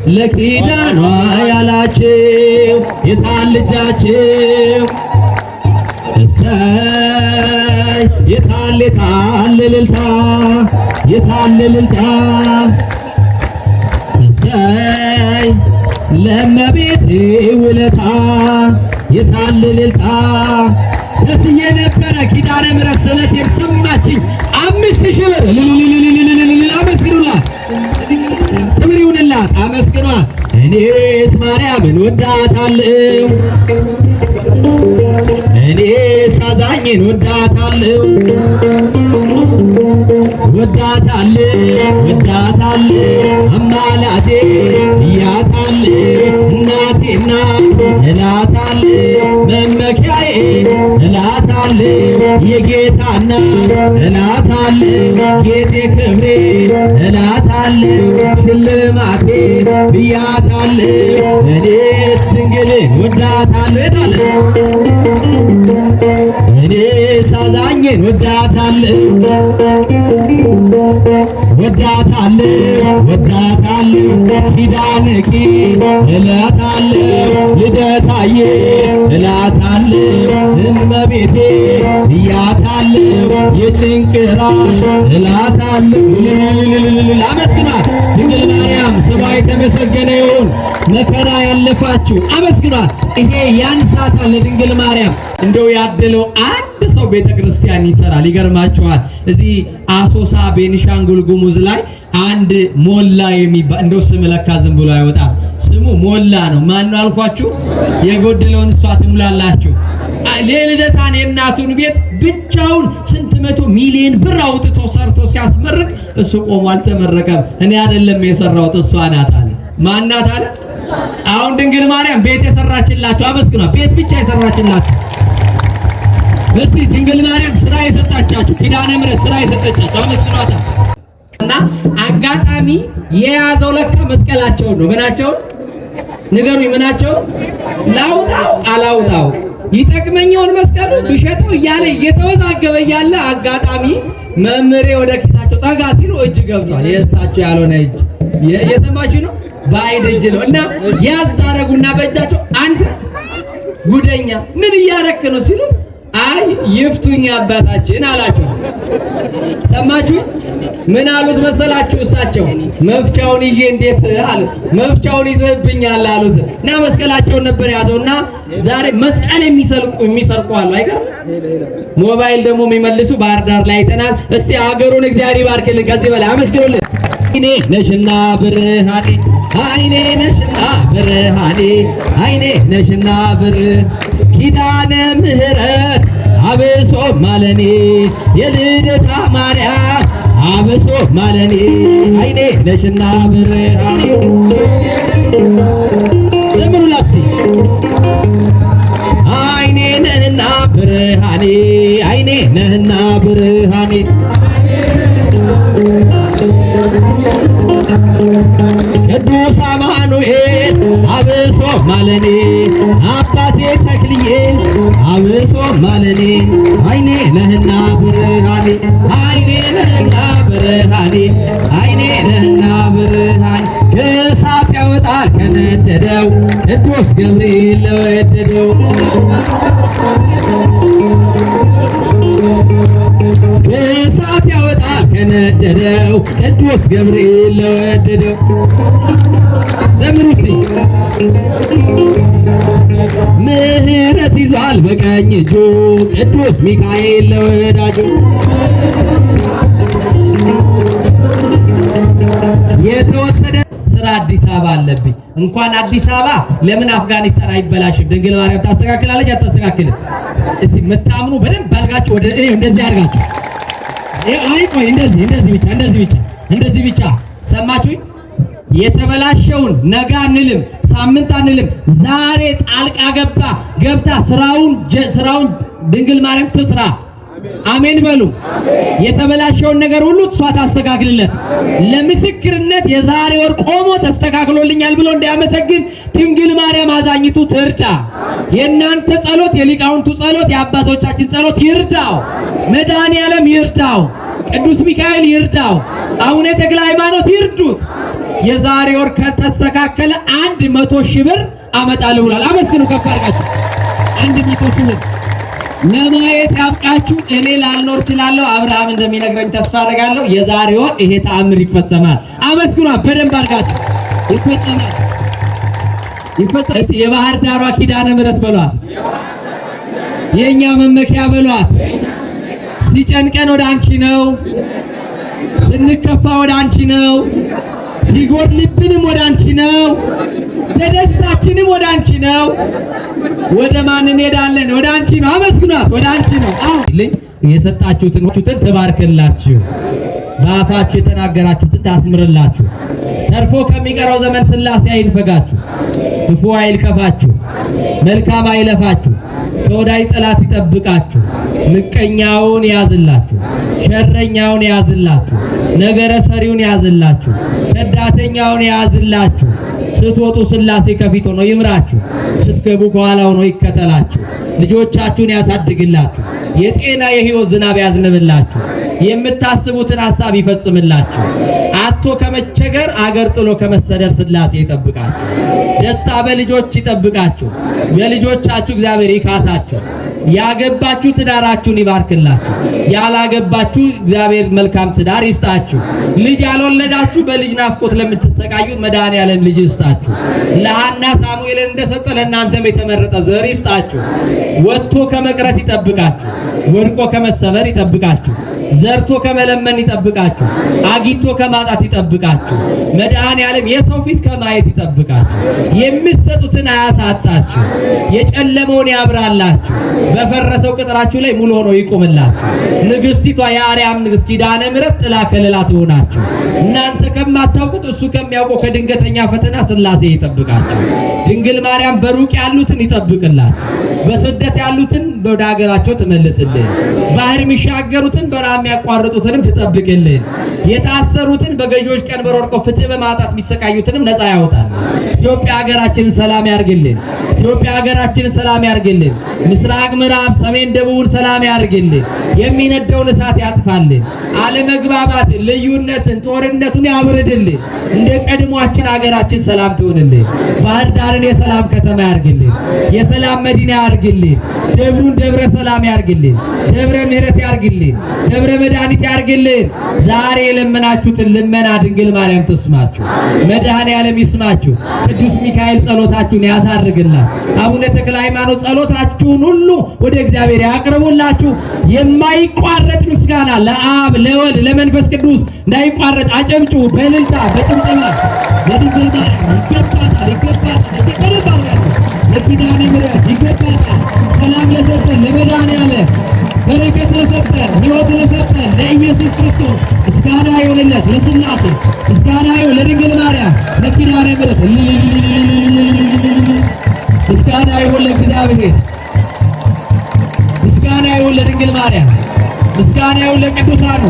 ለኪዳኗ ያላችሁ የታል ልጃችሁ? እሰይ የታል እልልታ የታል እልልታ እሰይ ለእመቤቴ ውለታ የታል እልልታ ደስዬ ነበረ ኪዳነ ምሕረት ስለቴን ሰማችኝ 5000 ብር አመስግኑላት ክብር ይሁንላት አመስግኗት እኔስ ማርያምን ወዳታለሁ እኔስ አዛኝን ወዳታለሁ አማላጄ ብያታለሁ እናቴ እናት እላታለሁ መመኪያዬ እላታለሁ የጌታ እናት እላታለሁ ጌጤ ክብሬ እላታለሁ ሽልማቴ ብያታለሁ እኔስ ድንግልን ወዳታለሁ የታለ እኔስ አዛኝን ወዳታለሁ ኪዳንኪ እላታለሁ ልደታዬ እላታለሁ እመቤቴ ብያታለሁ የጭንቅራሽ እላታለሁ አመስግኗት ድንግል ማርያም ስሟ የተመሰገነ ይሁን መከራ ያለፋችሁ አመስግኗት ይሄ ያንሳታል ለድንግል ማርያም እንደው ያደለው አንድ ሰው ቤተክርስቲያን ይሰራል ይገርማችኋል እዚህ አሶሳ ቤኒሻንጉል ጉሙዝ ላይ አንድ ሞላ የሚባል እንደው ስም ለካ ዝም ብሎ አይወጣም ስሙ ሞላ ነው ማን ነው አልኳችሁ የጎደለውን እሷ ትሙላላችሁ ለልደታን የእናቱን ቤት ብቻውን ስንት መቶ ሚሊዮን ብር አውጥቶ ሰርቶ ሲያስመርቅ እሱ ቆሞ አልተመረቀም እኔ አይደለም የሰራሁት እሷ ናት አለ ማን ናት አለ አሁን ድንግል ማርያም ቤት የሰራችላችሁ አመስግኗ ቤት ብቻ የሰራችላችሁ በዚህ ድንግል ማርያም ስራ የሰጣቻችሁ ኪዳነ ምሕረት ስራ የሰጠቻችሁ አመስግኗታ እና አጋጣሚ የያዘው ለካ መስቀላቸው ነው ምናቸው ንገሩኝ ምናቸው ላውጣው አላውጣው ይጠቅመኛውን መስቀሉ ብሸጠው እያለ እየተወዛገበ ያለ አጋጣሚ መምሬ ወደ ኪሳቸው ጠጋ ሲሉ እጅ ገብቷል የእሳቸው ያልሆነ እጅ የሰማችሁ ነው ባይድ እጅ ነው እና ያዛረጉና በእጃቸው አንተ ጉደኛ ምን እያረክ ነው ሲሉት አይ ይፍቱኝ አባታችን አላቸው ሰማችሁ ምን አሉት መሰላችሁ እሳቸው መፍቻውን ይዤ እንዴት አሉት መፍቻውን ይዘብኛል አሉት እና መስቀላቸውን ነበር ያዘውና ዛሬ መስቀል የሚሰርቁ አሉ አይገርም ሞባይል ደግሞ የሚመልሱ ባህር ዳር ላይ አይተናል እስቲ አገሩን እግዚአብሔር ይባርክልን ከዚህ በላይ አመስግኑልን አይኔ ነሽና ብርሃኔ አይኔ ነሽና ብርሃኔ አይኔ ነሽና ኪዳነ ምሕረት አብሶ ማለኔ የልደታ ማርያም አብሶ ማለኔ አይኔ ነሽና ብርሃኔ ዘምሩላት አይኔ ነህና ብርሃኔ አይኔ ነህና ብርሃኔ ቅዱስ አማኑኤል አብሶ ማለኔ አባቴ ተክልዬ አብሶ ማለኔ አይኔ ነህና ብርሃኔ አይኔ ነህና ብርሃኔ አይኔ ነህና ብርሃኔ ከእሳት ያወጣል ከነደደው ቅዱስ ገብርኤል ለወደደው ከእሳት ያወጣል ከነደደው ቅዱስ ገብርኤል ለወደደው ዘምሩ እስቲ ምሕረት ይዟል በቀኝ እጁ ቅዱስ ሚካኤል ለወዳጁ የተወሰደ ስራ አዲስ አበባ አለብኝ እንኳን አዲስ አበባ ለምን አፍጋኒስታን አይበላሽም ድንግል ማርያም ታስተካክላለች አታስተካክልም እስቲ መታምኑ በደንብ ባልጋችሁ ወደ እኔ እንደዚህ አድርጋችሁ አይ ቆይ እንደዚህ ብቻ ሰማችሁኝ የተበላሸውን ነገ አንልም ሳምንት አንልም ዛሬ ጣልቃ ገብታ ስራውን ድንግል ማርያም ትስራ አሜን በሉ የተበላሸውን ነገር ሁሉ እሷ ታስተካክልለት ለምስክርነት የዛሬ ወር ቆሞ ተስተካክሎልኛል ብሎ እንዲያመሰግን ድንግል ማርያም አዛኝቱ ትርዳ የእናንተ ጸሎት የሊቃውንቱ ጸሎት የአባቶቻችን ጸሎት ይርዳው መድኃኔዓለም ይርዳው ቅዱስ ሚካኤል ይርዳው አቡነ ተክለ ሃይማኖት ይርዱት የዛሬ ወር ከተስተካከለ 100,000 ብር አመጣለሁ ብሏል። አመስግኑ ከፍ አድርጋችሁ። 100,000 ብር ለማየት ያብቃችሁ። እኔ ላልኖር እችላለሁ፣ አብርሃም እንደሚነግረኝ ተስፋ አደርጋለሁ። የዛሬ ወር ይሄ ተአምር ይፈጸማል። አመስግኑ በደንብ አድርጋችሁ። ይፈጸማል። የባህር ዳሯ ኪዳነ ምሕረት በሏት፣ የኛ መመኪያ በሏት። ሲጨንቀን ወደ አንቺ ነው፣ ስንከፋ ወደ አንቺ ነው፣ ሲጎድልብንም ወደ አንቺ ነው፣ በደስታችንም ወደ አንቺ ነው። ወደ ማን እንሄዳለን? ወደ አንቺ ነው። አመስግኗት፣ ወደ አንቺ ነው። የሰጣችሁትን ትባርክላችሁ፣ በአፋችሁ የተናገራችሁትን ታስምርላችሁ። ተርፎ ከሚቀረው ዘመን ሥላሴ አይንፈጋችሁ፣ ክፉ አይልከፋችሁ፣ መልካም አይለፋችሁ፣ ከወዳጅ ጠላት ይጠብቃችሁ፣ ምቀኛውን ያዝላችሁ፣ ሸረኛውን ያዝላችሁ፣ ነገረ ሰሪውን ያዝላችሁ፣ ከዳተኛውን ያዝላችሁ። ስትወጡ ሥላሴ ከፊት ሆኖ ይምራችሁ፣ ስትገቡ ከኋላ ሆኖ ይከተላችሁ። ልጆቻችሁን ያሳድግላችሁ፣ የጤና የሕይወት ዝናብ ያዝንብላችሁ፣ የምታስቡትን ሐሳብ ይፈጽምላችሁ። አቶ ከመቸገር አገር ጥሎ ከመሰደር ሥላሴ ይጠብቃችሁ። ደስታ በልጆች ይጠብቃችሁ። በልጆቻችሁ እግዚአብሔር ይካሳችሁ። ያገባችሁ ትዳራችሁን ይባርክላችሁ። ያላገባችሁ እግዚአብሔር መልካም ትዳር ይስጣችሁ። ልጅ ያልወለዳችሁ በልጅ ናፍቆት ለምትሰቃዩት መድኃኔዓለም ልጅ ይስጣችሁ። ለሐና ሳሙኤልን እንደሰጠ ለእናንተም የተመረጠ ዘር ይስጣችሁ። ወጥቶ ከመቅረት ይጠብቃችሁ። ወድቆ ከመሰበር ይጠብቃችሁ። ዘርቶ ከመለመን ይጠብቃችሁ። አጊቶ ከማጣት ይጠብቃችሁ። መድኃኔዓለም የሰው ፊት ከማየት ይጠብቃችሁ። የምትሰጡትን አያሳጣችሁ። የጨለመውን ያብራላችሁ። በፈረሰው ቅጥራችሁ ላይ ሙሉ ሆኖ ይቆምላችሁ። ንግስቲቷ የአርያም ንግስት ኪዳነ ምሕረት ጥላ ከለላ ትሆናችሁ። እናንተ ከማታውቁት እሱ ከሚያውቀው ከድንገተኛ ፈተና ሥላሴ ይጠብቃችሁ። ድንግል ማርያም በሩቅ ያሉትን ይጠብቅላችሁ። በስደት ያሉትን ወደ ሀገራቸው ትመልስልን። ባህር የሚሻገሩትን በረሃ የሚያቋርጡትንም ትጠብቅልን። የታሰሩትን በገዢዎች ቀንበር ወድቀው ፍትህ በማጣት የሚሰቃዩትንም ነፃ ያወጣል። ኢትዮጵያ ሀገራችንን ሰላም ያርግልን። ኢትዮጵያ ሀገራችንን ሰላም ያርግልን። ምስራቅ፣ ምዕራብ፣ ሰሜን፣ ደቡብን ሰላም ያርግልን። የሚነደውን እሳት ያጥፋልን። አለመግባባትን፣ ልዩነትን፣ ጦርነቱን ያብርድልን። እንደ ቀድሟችን ሀገራችን ሰላም ትሆንልን። ባህር ዳርን የሰላም ከተማ ያርግልን። የሰላም መዲና ያርግልን። ደብሩን ደብረ ሰላም ያርግልን። ደብረ ምሕረት ያርግልን። ደብረ መድኃኒት ያርግልን። ዛሬ የለመናችሁትን ልመና ድንግል ማርያም ትስማችሁ። መድኃኔዓለም ይስማችሁ። ቅዱስ ሚካኤል ጸሎታችሁን ያሳርግላችሁ። አቡነ ተክለ ሃይማኖት ጸሎታችሁን ሁሉ ወደ እግዚአብሔር ያቅርቡላችሁ። የማይቋረጥ ምስጋና ለአብ ለወልድ ለመንፈስ ቅዱስ እንዳይቋረጥ አጨብጭቡ። በእልልታ በጭብጨባ ለድንግል ማርያም ይገባታል፣ ይገባታል፣ ለኪዳነ ምሕረት ይገባታል። ሰላም ለሰጠን ለመድኃኔዓለም፣ በረከት ለሰጠን፣ ሕይወት ለሰጠን ለኢየሱስ ክርስቶስ ምስጋና ይሁንለት። ለሥላሴ ምስጋና ይሁን። ለድንግል ማርያም ለኪዳነ ምሕረት ምስጋና ይሁን። ለእግዚአብሔር ምስጋና ይሁን። ለድንግል ማርያም ምስጋና ይሁን። ለቅዱሳኑ